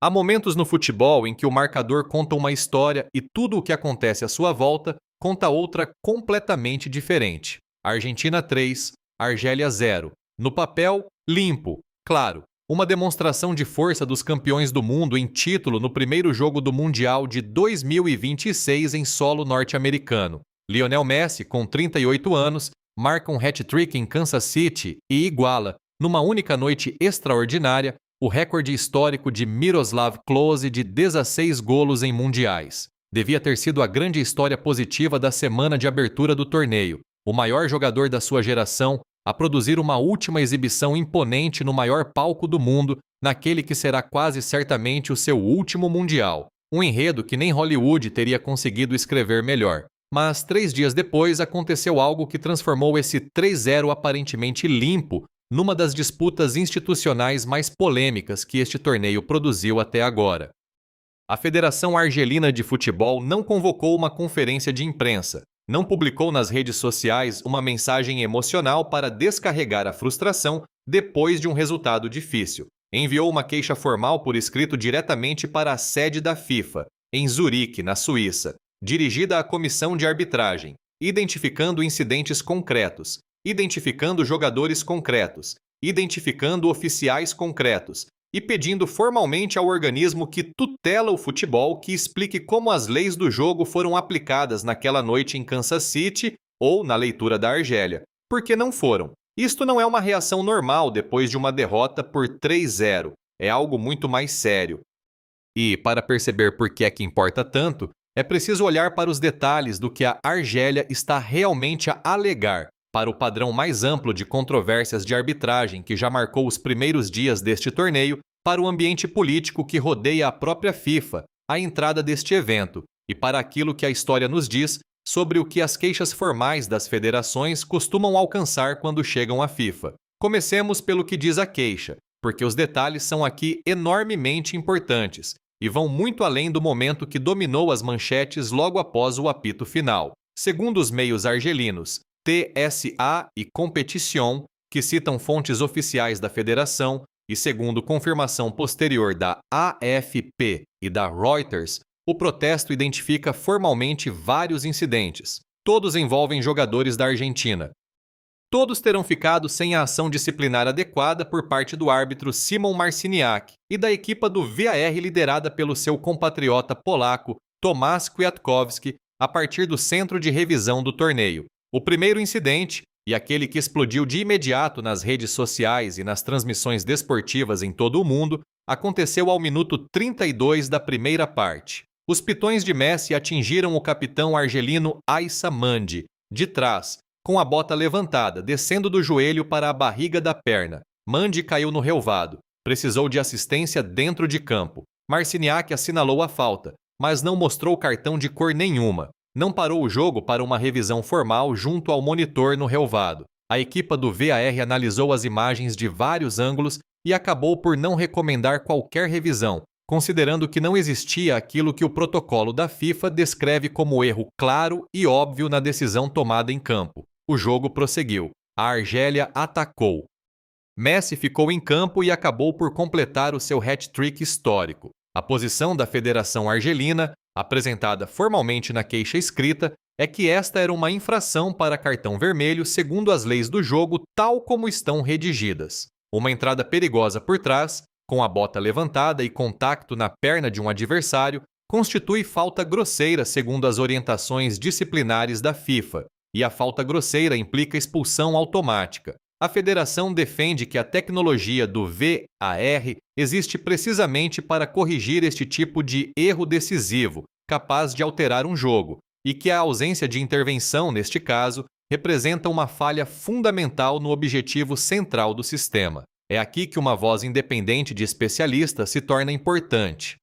Há momentos no futebol em que o marcador conta uma história e tudo o que acontece à sua volta conta outra completamente diferente. Argentina 3, Argélia 0. No papel, limpo, claro. Uma demonstração de força dos campeões do mundo em título no primeiro jogo do Mundial de 2026 em solo norte-americano. Lionel Messi, com 38 anos, marca um hat-trick em Kansas City e iguala, numa única noite extraordinária, o recorde histórico de Miroslav Klose de 16 golos em mundiais. Devia ter sido a grande história positiva da semana de abertura do torneio. O maior jogador da sua geração a produzir uma última exibição imponente no maior palco do mundo, naquele que será quase certamente o seu último mundial. Um enredo que nem Hollywood teria conseguido escrever melhor. Mas 3 dias depois aconteceu algo que transformou esse 3-0 aparentemente limpo numa das disputas institucionais mais polêmicas que este torneio produziu até agora. A Federação Argelina de Futebol não convocou uma conferência de imprensa, não publicou nas redes sociais uma mensagem emocional para descarregar a frustração depois de um resultado difícil. Enviou uma queixa formal por escrito diretamente para a sede da FIFA, em Zurique, na Suíça, dirigida à comissão de arbitragem, identificando incidentes concretos, identificando jogadores concretos, identificando oficiais concretos e pedindo formalmente ao organismo que tutela o futebol que explique como as leis do jogo foram aplicadas naquela noite em Kansas City ou na leitura da Argélia, porque não foram. Isto não é uma reação normal depois de uma derrota por 3-0, é algo muito mais sério. E, para perceber por que é que importa tanto, é preciso olhar para os detalhes do que a Argélia está realmente a alegar, para o padrão mais amplo de controvérsias de arbitragem que já marcou os primeiros dias deste torneio, para o ambiente político que rodeia a própria FIFA, a entrada deste evento, e para aquilo que a história nos diz sobre o que as queixas formais das federações costumam alcançar quando chegam à FIFA. Comecemos pelo que diz a queixa, porque os detalhes são aqui enormemente importantes e vão muito além do momento que dominou as manchetes logo após o apito final. Segundo os meios argelinos, TSA e Competición, que citam fontes oficiais da federação, e segundo confirmação posterior da AFP e da Reuters, o protesto identifica formalmente vários incidentes. Todos envolvem jogadores da Argentina. Todos terão ficado sem a ação disciplinar adequada por parte do árbitro Szymon Marciniak e da equipa do VAR liderada pelo seu compatriota polaco Tomasz Kwiatkowski a partir do centro de revisão do torneio. O primeiro incidente, e aquele que explodiu de imediato nas redes sociais e nas transmissões desportivas em todo o mundo, aconteceu ao minuto 32 da primeira parte. Os pitões de Messi atingiram o capitão argelino Aissa Mandi, de trás, com a bota levantada, descendo do joelho para a barriga da perna. Mandi caiu no relvado. Precisou de assistência dentro de campo. Marciniak assinalou a falta, mas não mostrou cartão de cor nenhuma. Não parou o jogo para uma revisão formal junto ao monitor no relvado. A equipa do VAR analisou as imagens de vários ângulos e acabou por não recomendar qualquer revisão, considerando que não existia aquilo que o protocolo da FIFA descreve como erro claro e óbvio na decisão tomada em campo. O jogo prosseguiu. A Argélia atacou. Messi ficou em campo e acabou por completar o seu hat-trick histórico. A posição da Federação Argelina, apresentada formalmente na queixa escrita, é que esta era uma infração para cartão vermelho segundo as leis do jogo tal como estão redigidas. Uma entrada perigosa por trás, com a bota levantada e contato na perna de um adversário, constitui falta grosseira segundo as orientações disciplinares da FIFA, e a falta grosseira implica expulsão automática. A federação defende que a tecnologia do VAR existe precisamente para corrigir este tipo de erro decisivo, capaz de alterar um jogo, e que a ausência de intervenção, neste caso, representa uma falha fundamental no objetivo central do sistema. É aqui que uma voz independente de especialistas se torna importante.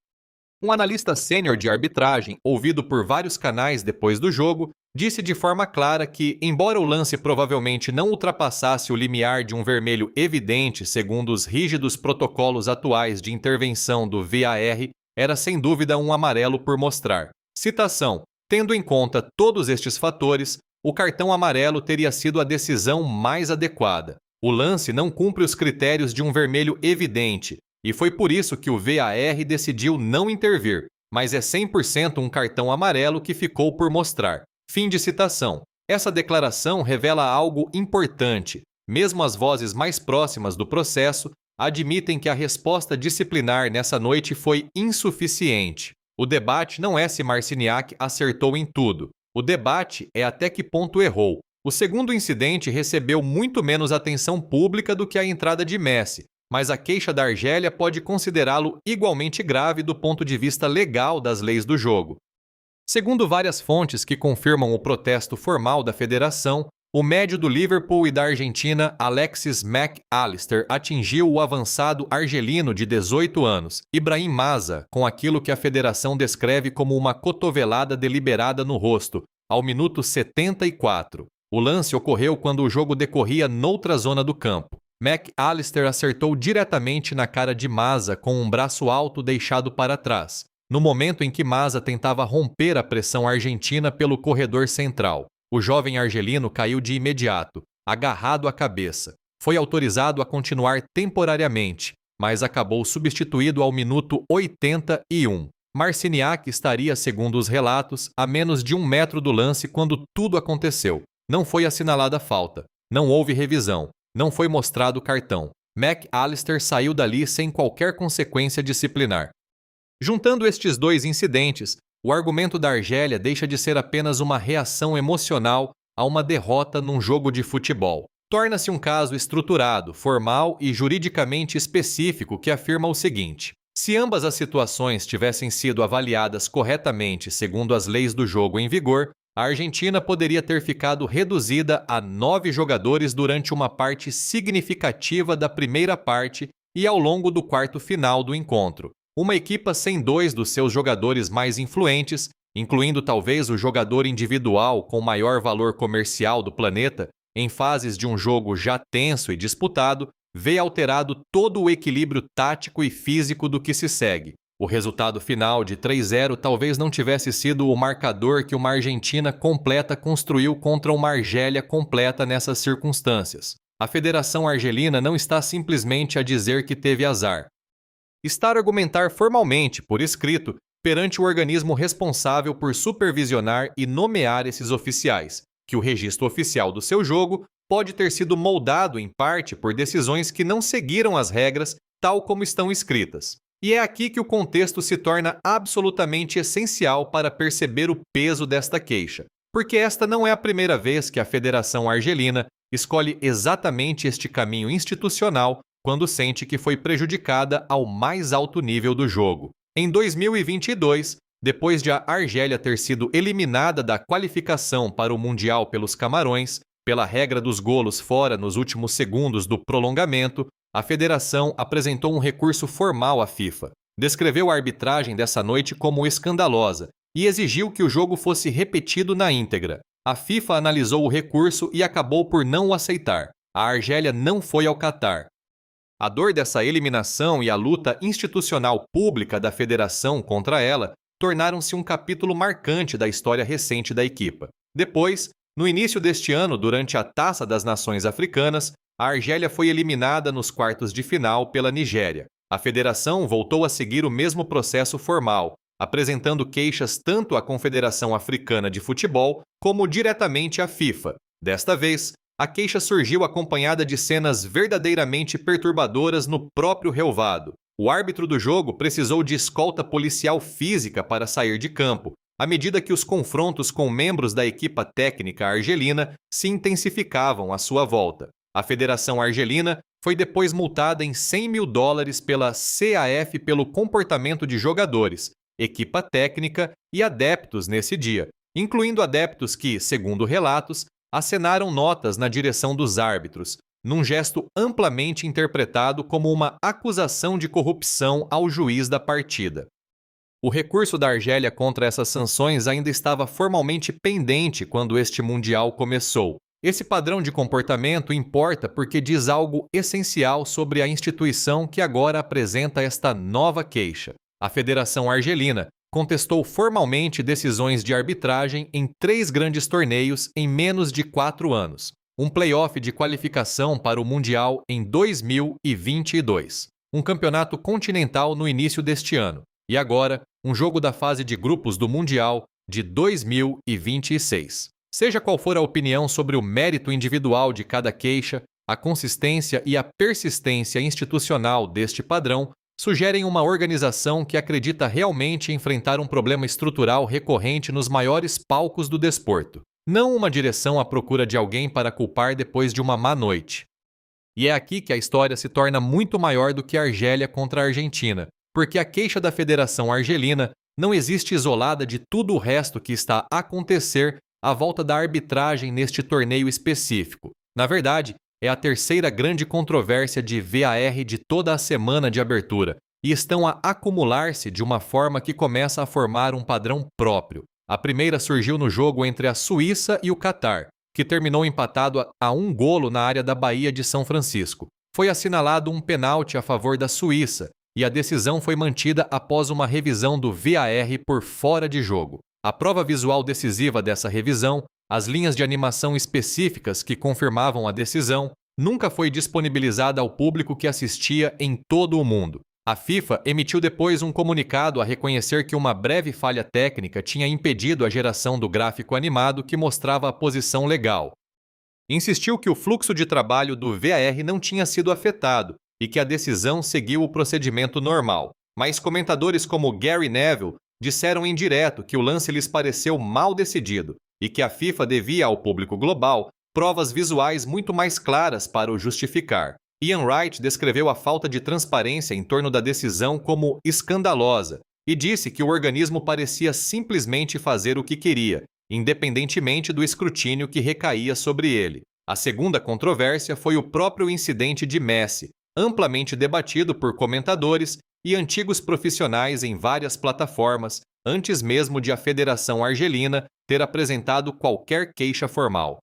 Um analista sênior de arbitragem, ouvido por vários canais depois do jogo, disse de forma clara que, embora o lance provavelmente não ultrapassasse o limiar de um vermelho evidente segundo os rígidos protocolos atuais de intervenção do VAR, era sem dúvida um amarelo por mostrar. Citação: tendo em conta todos estes fatores, o cartão amarelo teria sido a decisão mais adequada. O lance não cumpre os critérios de um vermelho evidente, e foi por isso que o VAR decidiu não intervir, mas é 100% um cartão amarelo que ficou por mostrar. Fim de citação. Essa declaração revela algo importante. Mesmo as vozes mais próximas do processo admitem que a resposta disciplinar nessa noite foi insuficiente. O debate não é se Marciniak acertou em tudo. O debate é até que ponto errou. O segundo incidente recebeu muito menos atenção pública do que a entrada de Messi, mas a queixa da Argélia pode considerá-lo igualmente grave do ponto de vista legal das leis do jogo. Segundo várias fontes que confirmam o protesto formal da federação, o médio do Liverpool e da Argentina, Alexis Mac Allister, atingiu o avançado argelino de 18 anos, Ibrahim Maza, com aquilo que a federação descreve como uma cotovelada deliberada no rosto, ao minuto 74. O lance ocorreu quando o jogo decorria noutra zona do campo. Mac Allister acertou diretamente na cara de Maza com um braço alto deixado para trás, no momento em que Maza tentava romper a pressão argentina pelo corredor central. O jovem argelino caiu de imediato, agarrado à cabeça. Foi autorizado a continuar temporariamente, mas acabou substituído ao minuto 81. Marciniak estaria, segundo os relatos, a menos de 1 metro do lance quando tudo aconteceu. Não foi assinalada falta, não houve revisão, não foi mostrado cartão. Mac Allister saiu dali sem qualquer consequência disciplinar. Juntando estes dois incidentes, o argumento da Argélia deixa de ser apenas uma reação emocional a uma derrota num jogo de futebol. Torna-se um caso estruturado, formal e juridicamente específico que afirma o seguinte: se ambas as situações tivessem sido avaliadas corretamente segundo as leis do jogo em vigor, a Argentina poderia ter ficado reduzida a 9 jogadores durante uma parte significativa da primeira parte e ao longo do quarto final do encontro. Uma equipa sem 2 dos seus jogadores mais influentes, incluindo talvez o jogador individual com maior valor comercial do planeta, em fases de um jogo já tenso e disputado, vê alterado todo o equilíbrio tático e físico do que se segue. O resultado final de 3-0 talvez não tivesse sido o marcador que uma Argentina completa construiu contra uma Argélia completa nessas circunstâncias. A Federação Argelina não está simplesmente a dizer que teve azar. Está a argumentar formalmente, por escrito, perante o organismo responsável por supervisionar e nomear esses oficiais, que o registro oficial do seu jogo pode ter sido moldado em parte por decisões que não seguiram as regras tal como estão escritas. E é aqui que o contexto se torna absolutamente essencial para perceber o peso desta queixa, porque esta não é a primeira vez que a Federação Argelina escolhe exatamente este caminho institucional quando sente que foi prejudicada ao mais alto nível do jogo. Em 2022, depois de a Argélia ter sido eliminada da qualificação para o Mundial pelos Camarões, pela regra dos golos fora nos últimos segundos do prolongamento, a federação apresentou um recurso formal à FIFA, descreveu a arbitragem dessa noite como escandalosa e exigiu que o jogo fosse repetido na íntegra. A FIFA analisou o recurso e acabou por não o aceitar. A Argélia não foi ao Catar. A dor dessa eliminação e a luta institucional pública da federação contra ela tornaram-se um capítulo marcante da história recente da equipa. Depois, no início deste ano, durante a Taça das Nações Africanas, a Argélia foi eliminada nos quartos de final pela Nigéria. A federação voltou a seguir o mesmo processo formal, apresentando queixas tanto à Confederação Africana de Futebol como diretamente à FIFA. Desta vez, a queixa surgiu acompanhada de cenas verdadeiramente perturbadoras no próprio relvado. O árbitro do jogo precisou de escolta policial física para sair de campo, à medida que os confrontos com membros da equipa técnica argelina se intensificavam à sua volta. A Federação Argelina foi depois multada em $100 mil pela CAF pelo comportamento de jogadores, equipa técnica e adeptos nesse dia, incluindo adeptos que, segundo relatos, acenaram notas na direção dos árbitros, num gesto amplamente interpretado como uma acusação de corrupção ao juiz da partida. O recurso da Argélia contra essas sanções ainda estava formalmente pendente quando este Mundial começou. Esse padrão de comportamento importa porque diz algo essencial sobre a instituição que agora apresenta esta nova queixa. A Federação Argelina contestou formalmente decisões de arbitragem em 3 grandes torneios em menos de 4 anos, um play-off de qualificação para o Mundial em 2022. um campeonato continental no início deste ano e agora um jogo da fase de grupos do Mundial de 2026. Seja qual for a opinião sobre o mérito individual de cada queixa, a consistência e a persistência institucional deste padrão sugerem uma organização que acredita realmente enfrentar um problema estrutural recorrente nos maiores palcos do desporto, não uma direção à procura de alguém para culpar depois de uma má noite. E é aqui que a história se torna muito maior do que a Argélia contra a Argentina, porque a queixa da Federação Argelina não existe isolada de tudo o resto que está a acontecer à volta da arbitragem neste torneio específico. Na verdade, é a terceira grande controvérsia de VAR de toda a semana de abertura, e estão a acumular-se de uma forma que começa a formar um padrão próprio. A primeira surgiu no jogo entre a Suíça e o Catar, que terminou empatado a 1 golo na área da Baía de São Francisco. Foi assinalado um pênalti a favor da Suíça, e a decisão foi mantida após uma revisão do VAR por fora de jogo. A prova visual decisiva dessa revisão, as linhas de animação específicas que confirmavam a decisão, nunca foi disponibilizada ao público que assistia em todo o mundo. A FIFA emitiu depois um comunicado a reconhecer que uma breve falha técnica tinha impedido a geração do gráfico animado que mostrava a posição legal. Insistiu que o fluxo de trabalho do VAR não tinha sido afetado e que a decisão seguiu o procedimento normal. Mas comentadores como Gary Neville disseram em direto que o lance lhes pareceu mal decidido e que a FIFA devia ao público global provas visuais muito mais claras para o justificar. Ian Wright descreveu a falta de transparência em torno da decisão como escandalosa e disse que o organismo parecia simplesmente fazer o que queria, independentemente do escrutínio que recaía sobre ele. A segunda controvérsia foi o próprio incidente de Messi, amplamente debatido por comentadores e antigos profissionais em várias plataformas, antes mesmo de a Federação Argelina ter apresentado qualquer queixa formal.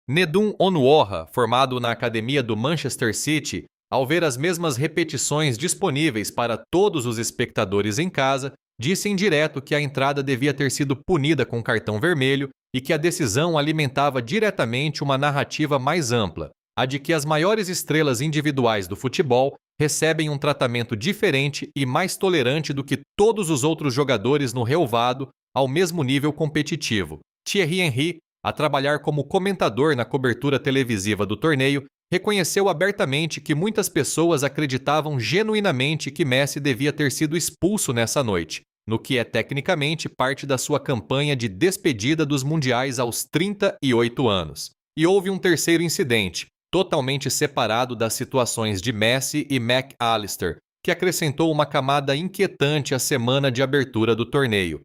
Nedum Onuoha, formado na academia do Manchester City, ao ver as mesmas repetições disponíveis para todos os espectadores em casa, disse em direto que a entrada devia ter sido punida com cartão vermelho e que a decisão alimentava diretamente uma narrativa mais ampla, a de que as maiores estrelas individuais do futebol recebem um tratamento diferente e mais tolerante do que todos os outros jogadores no relvado ao mesmo nível competitivo. Thierry Henry, a trabalhar como comentador na cobertura televisiva do torneio, reconheceu abertamente que muitas pessoas acreditavam genuinamente que Messi devia ter sido expulso nessa noite, no que é tecnicamente parte da sua campanha de despedida dos mundiais aos 38 anos. E houve um terceiro incidente, totalmente separado das situações de Messi e McAllister, que acrescentou uma camada inquietante à semana de abertura do torneio.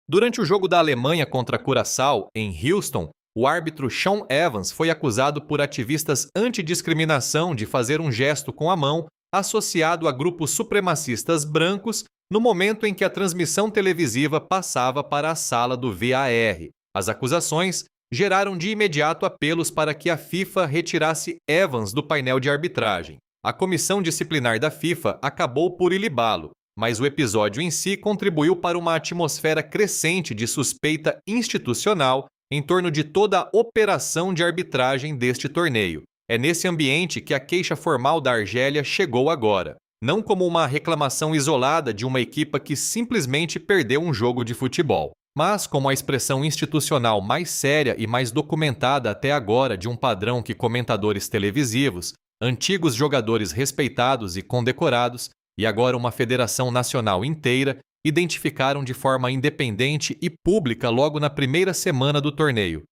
Durante o jogo da Alemanha contra Curaçao, em Houston, o árbitro Sean Evans foi acusado por ativistas antidiscriminação de fazer um gesto com a mão associado a grupos supremacistas brancos no momento em que a transmissão televisiva passava para a sala do VAR. As acusações geraram de imediato apelos para que a FIFA retirasse Evans do painel de arbitragem. A comissão disciplinar da FIFA acabou por ilibá-lo, mas o episódio em si contribuiu para uma atmosfera crescente de suspeita institucional em torno de toda a operação de arbitragem deste torneio. É nesse ambiente que a queixa formal da Argélia chegou agora, não como uma reclamação isolada de uma equipa que simplesmente perdeu um jogo de futebol, mas como a expressão institucional mais séria e mais documentada até agora de um padrão que comentadores televisivos, antigos jogadores respeitados e condecorados, e agora uma federação nacional inteira, identificaram de forma independente e pública logo na primeira semana do torneio.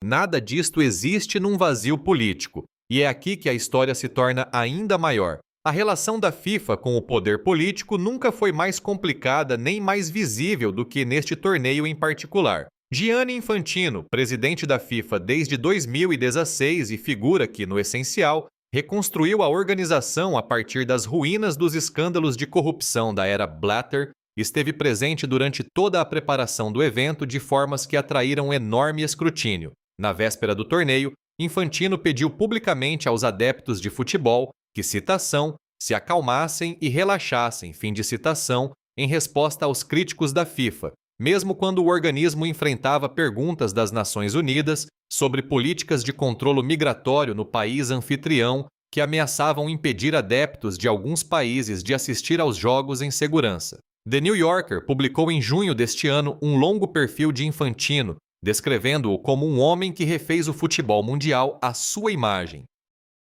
Nada disto existe num vazio político, e é aqui que a história se torna ainda maior. A relação da FIFA com o poder político nunca foi mais complicada nem mais visível do que neste torneio em particular. Gianni Infantino, presidente da FIFA desde 2016 e figura que, no essencial, reconstruiu a organização a partir das ruínas dos escândalos de corrupção da era Blatter, esteve presente durante toda a preparação do evento de formas que atraíram enorme escrutínio. Na véspera do torneio, Infantino pediu publicamente aos adeptos de futebol que, citação, se acalmassem e relaxassem, fim de citação, em resposta aos críticos da FIFA, mesmo quando o organismo enfrentava perguntas das Nações Unidas sobre políticas de controlo migratório no país anfitrião que ameaçavam impedir adeptos de alguns países de assistir aos jogos em segurança. The New Yorker publicou em junho deste ano um longo perfil de Infantino, descrevendo-o como um homem que refez o futebol mundial à sua imagem.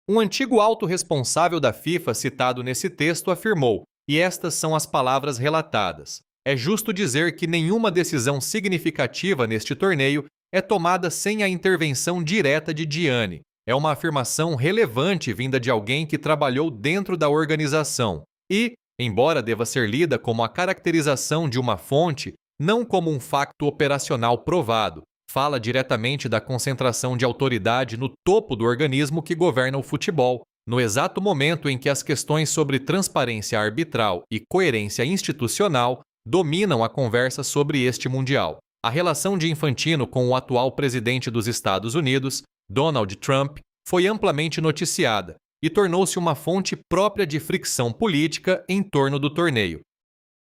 Um antigo alto responsável da FIFA citado nesse texto afirmou, e estas são as palavras relatadas: é justo dizer que nenhuma decisão significativa neste torneio é tomada sem a intervenção direta de Gianni. É uma afirmação relevante vinda de alguém que trabalhou dentro da organização e, embora deva ser lida como a caracterização de uma fonte, não como um facto operacional provado, fala diretamente da concentração de autoridade no topo do organismo que governa o futebol, no exato momento em que as questões sobre transparência arbitral e coerência institucional dominam a conversa sobre este Mundial. A relação de Infantino com o atual presidente dos Estados Unidos, Donald Trump, foi amplamente noticiada e tornou-se uma fonte própria de fricção política em torno do torneio.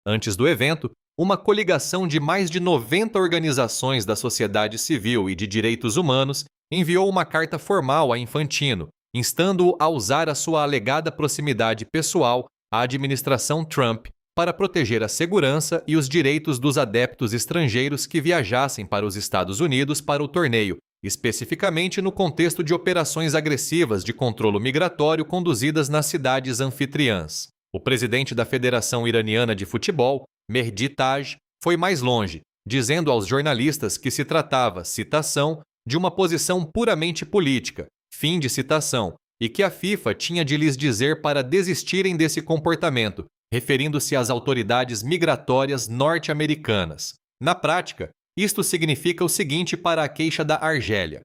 Antes do evento, uma coligação de mais de 90 organizações da sociedade civil e de direitos humanos enviou uma carta formal a Infantino, instando-o a usar a sua alegada proximidade pessoal à administração Trump para proteger a segurança e os direitos dos adeptos estrangeiros que viajassem para os Estados Unidos para o torneio, especificamente no contexto de operações agressivas de controle migratório conduzidas nas cidades anfitriãs. O presidente da Federação Iraniana de Futebol, Mehdi Taj, foi mais longe, dizendo aos jornalistas que se tratava, citação, de uma posição puramente política, fim de citação, e que a FIFA tinha de lhes dizer para desistirem desse comportamento, referindo-se às autoridades migratórias norte-americanas. Na prática, isto significa o seguinte para a queixa da Argélia: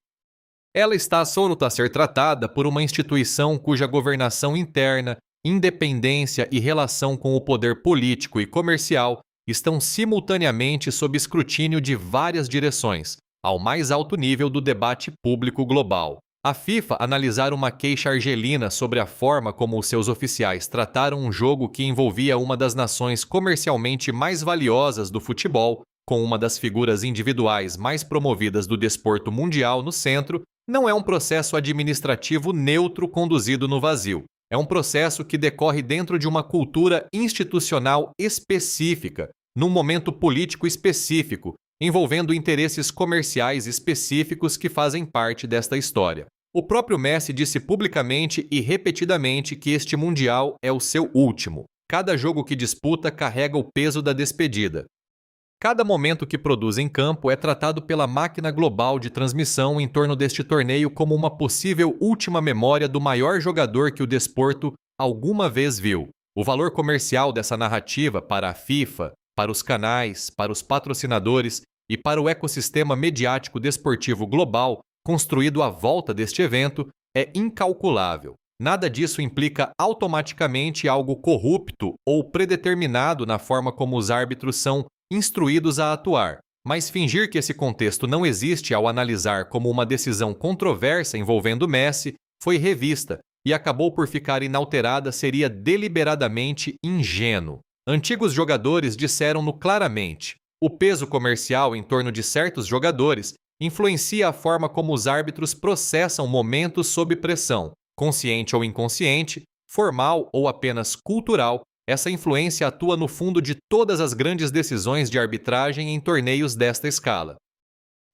ela está absoluta a ser tratada por uma instituição cuja governação interna, independência e relação com o poder político e comercial estão simultaneamente sob escrutínio de várias direções, ao mais alto nível do debate público global. A FIFA analisar uma queixa argelina sobre a forma como os seus oficiais trataram um jogo que envolvia uma das nações comercialmente mais valiosas do futebol, com uma das figuras individuais mais promovidas do desporto mundial no centro, não é um processo administrativo neutro conduzido no vazio. É um processo que decorre dentro de uma cultura institucional específica, num momento político específico, envolvendo interesses comerciais específicos que fazem parte desta história. O próprio Messi disse publicamente e repetidamente que este Mundial é o seu último. Cada jogo que disputa carrega o peso da despedida. Cada momento que produz em campo é tratado pela máquina global de transmissão em torno deste torneio como uma possível última memória do maior jogador que o desporto alguma vez viu. O valor comercial dessa narrativa para a FIFA, para os canais, para os patrocinadores e para o ecossistema mediático desportivo global construído à volta deste evento é incalculável. Nada disso implica automaticamente algo corrupto ou predeterminado na forma como os árbitros são instruídos a atuar, mas fingir que esse contexto não existe ao analisar como uma decisão controversa envolvendo Messi foi revista e acabou por ficar inalterada seria deliberadamente ingênuo. Antigos jogadores disseram-no claramente. O peso comercial em torno de certos jogadores influencia a forma como os árbitros processam momentos sob pressão. Consciente ou inconsciente, formal ou apenas cultural, essa influência atua no fundo de todas as grandes decisões de arbitragem em torneios desta escala.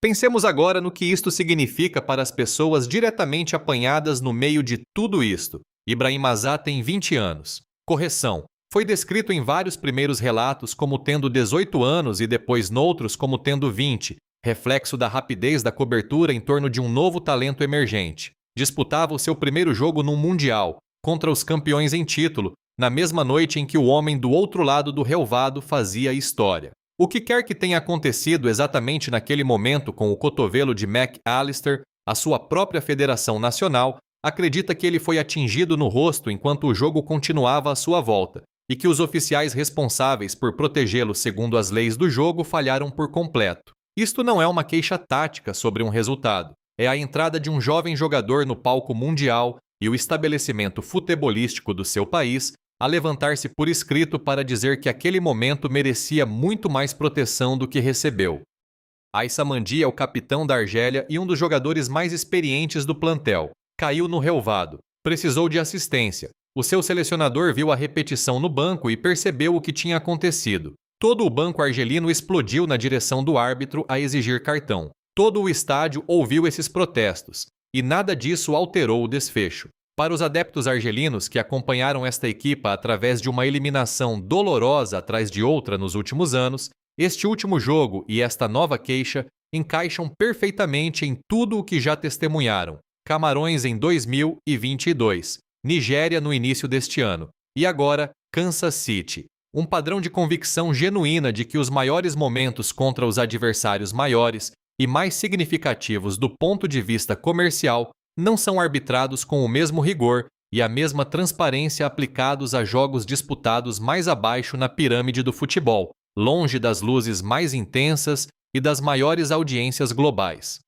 Pensemos agora no que isto significa para as pessoas diretamente apanhadas no meio de tudo isto. Ibrahim Azá tem 20 anos. Correção. Foi descrito em vários primeiros relatos como tendo 18 anos e depois noutros como tendo 20, reflexo da rapidez da cobertura em torno de um novo talento emergente. Disputava o seu primeiro jogo num Mundial, contra os campeões em título, na mesma noite em que o homem do outro lado do relvado fazia história. O que quer que tenha acontecido exatamente naquele momento com o cotovelo de McAllister, a sua própria federação nacional acredita que ele foi atingido no rosto enquanto o jogo continuava à sua volta, e que os oficiais responsáveis por protegê-lo segundo as leis do jogo falharam por completo. Isto não é uma queixa tática sobre um resultado. É a entrada de um jovem jogador no palco mundial e o estabelecimento futebolístico do seu país a levantar-se por escrito para dizer que aquele momento merecia muito mais proteção do que recebeu. Aissa Mandi é o capitão da Argélia e um dos jogadores mais experientes do plantel. Caiu no relvado. Precisou de assistência. O seu selecionador viu a repetição no banco e percebeu o que tinha acontecido. Todo o banco argelino explodiu na direção do árbitro a exigir cartão. Todo o estádio ouviu esses protestos, e nada disso alterou o desfecho. Para os adeptos argelinos que acompanharam esta equipa através de uma eliminação dolorosa atrás de outra nos últimos anos, este último jogo e esta nova queixa encaixam perfeitamente em tudo o que já testemunharam. Camarões em 2022, Nigéria no início deste ano, e agora Kansas City. Um padrão de convicção genuína de que os maiores momentos contra os adversários maiores e mais significativos do ponto de vista comercial não são arbitrados com o mesmo rigor e a mesma transparência aplicados a jogos disputados mais abaixo na pirâmide do futebol, longe das luzes mais intensas e das maiores audiências globais.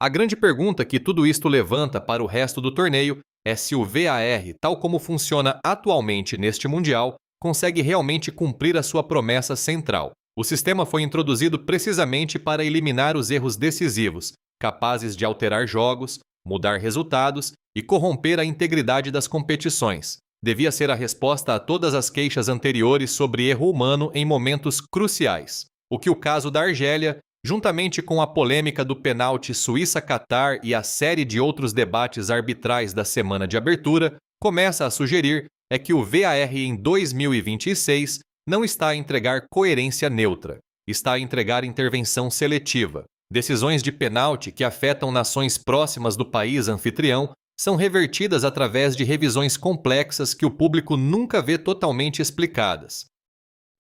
A grande pergunta que tudo isto levanta para o resto do torneio é se o VAR, tal como funciona atualmente neste Mundial, consegue realmente cumprir a sua promessa central. O sistema foi introduzido precisamente para eliminar os erros decisivos, capazes de alterar jogos, mudar resultados e corromper a integridade das competições. Devia ser a resposta a todas as queixas anteriores sobre erro humano em momentos cruciais. O que o caso da Argélia, juntamente com a polêmica do pênalti Suíça-Catar e a série de outros debates arbitrais da semana de abertura, começa a sugerir é que o VAR em 2026 não está a entregar coerência neutra, está a entregar intervenção seletiva. Decisões de pênalti que afetam nações próximas do país anfitrião são revertidas através de revisões complexas que o público nunca vê totalmente explicadas.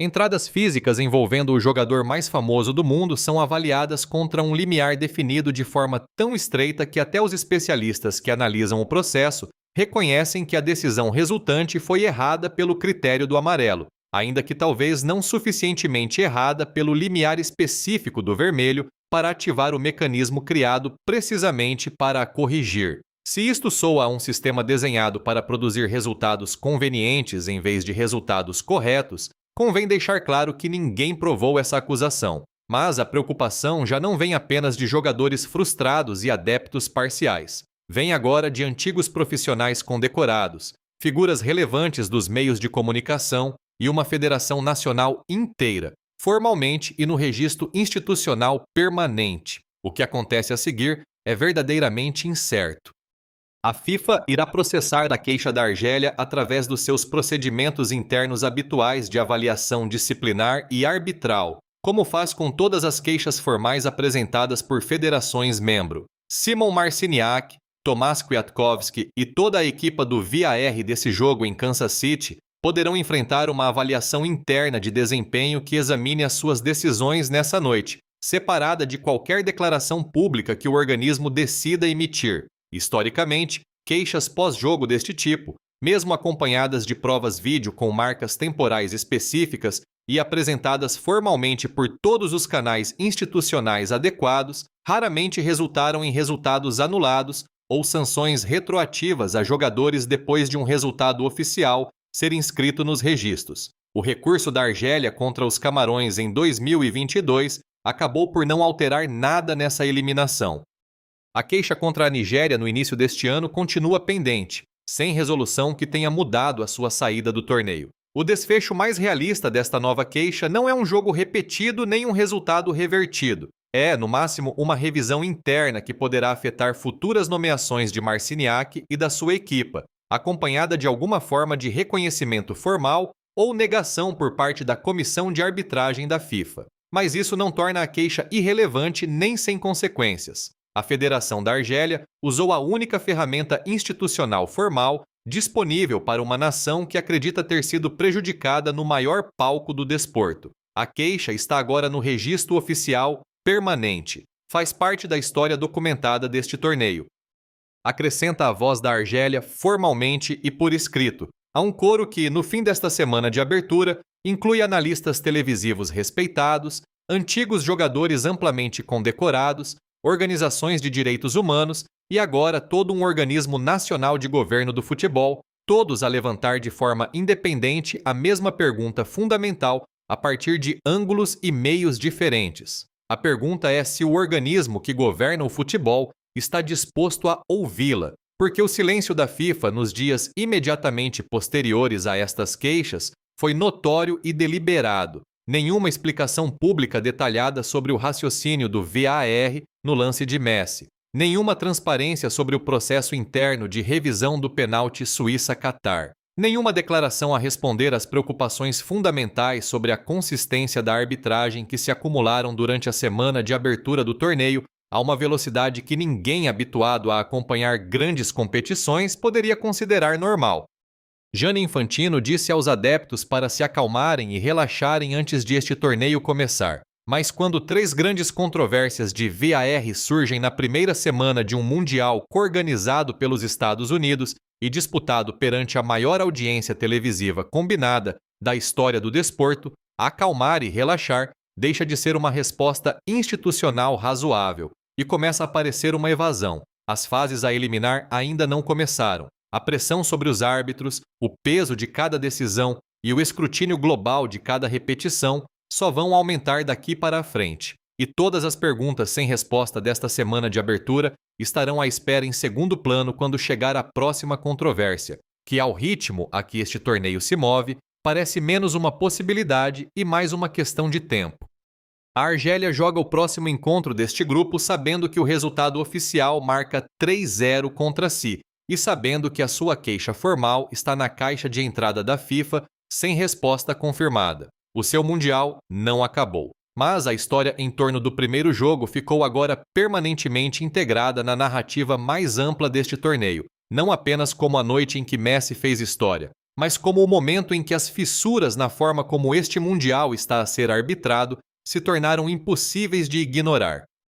Entradas físicas envolvendo o jogador mais famoso do mundo são avaliadas contra um limiar definido de forma tão estreita que até os especialistas que analisam o processo reconhecem que a decisão resultante foi errada pelo critério do amarelo, ainda que talvez não suficientemente errada pelo limiar específico do vermelho para ativar o mecanismo criado precisamente para a corrigir. Se isto soa a um sistema desenhado para produzir resultados convenientes em vez de resultados corretos, convém deixar claro que ninguém provou essa acusação. Mas a preocupação já não vem apenas de jogadores frustrados e adeptos parciais. Vem agora de antigos profissionais condecorados, figuras relevantes dos meios de comunicação e uma federação nacional inteira, formalmente e no registro institucional permanente. O que acontece a seguir é verdadeiramente incerto. A FIFA irá processar a queixa da Argélia através dos seus procedimentos internos habituais de avaliação disciplinar e arbitral, como faz com todas as queixas formais apresentadas por federações membro. Simon Marciniak, Tomás Kwiatkowski e toda a equipa do VAR desse jogo em Kansas City poderão enfrentar uma avaliação interna de desempenho que examine as suas decisões nessa noite, separada de qualquer declaração pública que o organismo decida emitir. Historicamente, queixas pós-jogo deste tipo, mesmo acompanhadas de provas vídeo com marcas temporais específicas e apresentadas formalmente por todos os canais institucionais adequados, raramente resultaram em resultados anulados ou sanções retroativas a jogadores depois de um resultado oficial ser inscrito nos registros. O recurso da Argélia contra os Camarões em 2022 acabou por não alterar nada nessa eliminação. A queixa contra a Nigéria no início deste ano continua pendente, sem resolução que tenha mudado a sua saída do torneio. O desfecho mais realista desta nova queixa não é um jogo repetido nem um resultado revertido. É, no máximo, uma revisão interna que poderá afetar futuras nomeações de Marciniak e da sua equipa, acompanhada de alguma forma de reconhecimento formal ou negação por parte da comissão de arbitragem da FIFA. Mas isso não torna a queixa irrelevante nem sem consequências. A Federação da Argélia usou a única ferramenta institucional formal disponível para uma nação que acredita ter sido prejudicada no maior palco do desporto. A queixa está agora no registro oficial permanente. Faz parte da história documentada deste torneio. Acrescenta a voz da Argélia formalmente e por escrito, a um coro que, no fim desta semana de abertura, inclui analistas televisivos respeitados, antigos jogadores amplamente condecorados, organizações de direitos humanos e agora todo um organismo nacional de governo do futebol, todos a levantar de forma independente a mesma pergunta fundamental a partir de ângulos e meios diferentes. A pergunta é se o organismo que governa o futebol está disposto a ouvi-la, porque o silêncio da FIFA nos dias imediatamente posteriores a estas queixas foi notório e deliberado. Nenhuma explicação pública detalhada sobre o raciocínio do VAR no lance de Messi. Nenhuma transparência sobre o processo interno de revisão do pênalti Suíça-Catar. Nenhuma declaração a responder às preocupações fundamentais sobre a consistência da arbitragem que se acumularam durante a semana de abertura do torneio a uma velocidade que ninguém habituado a acompanhar grandes competições poderia considerar normal. Gianni Infantino disse aos adeptos para se acalmarem e relaxarem antes de este torneio começar. Mas quando 3 grandes controvérsias de VAR surgem na primeira semana de um Mundial coorganizado pelos Estados Unidos e disputado perante a maior audiência televisiva combinada da história do desporto, acalmar e relaxar deixa de ser uma resposta institucional razoável e começa a parecer uma evasão. As fases a eliminar ainda não começaram. A pressão sobre os árbitros, o peso de cada decisão e o escrutínio global de cada repetição só vão aumentar daqui para a frente. E todas as perguntas sem resposta desta semana de abertura estarão à espera em segundo plano quando chegar a próxima controvérsia, que ao ritmo a que este torneio se move, parece menos uma possibilidade e mais uma questão de tempo. A Argélia joga o próximo encontro deste grupo sabendo que o resultado oficial marca 3-0 contra si e sabendo que a sua queixa formal está na caixa de entrada da FIFA sem resposta confirmada. O seu Mundial não acabou, mas a história em torno do primeiro jogo ficou agora permanentemente integrada na narrativa mais ampla deste torneio, não apenas como a noite em que Messi fez história, mas como o momento em que as fissuras na forma como este Mundial está a ser arbitrado se tornaram impossíveis de ignorar.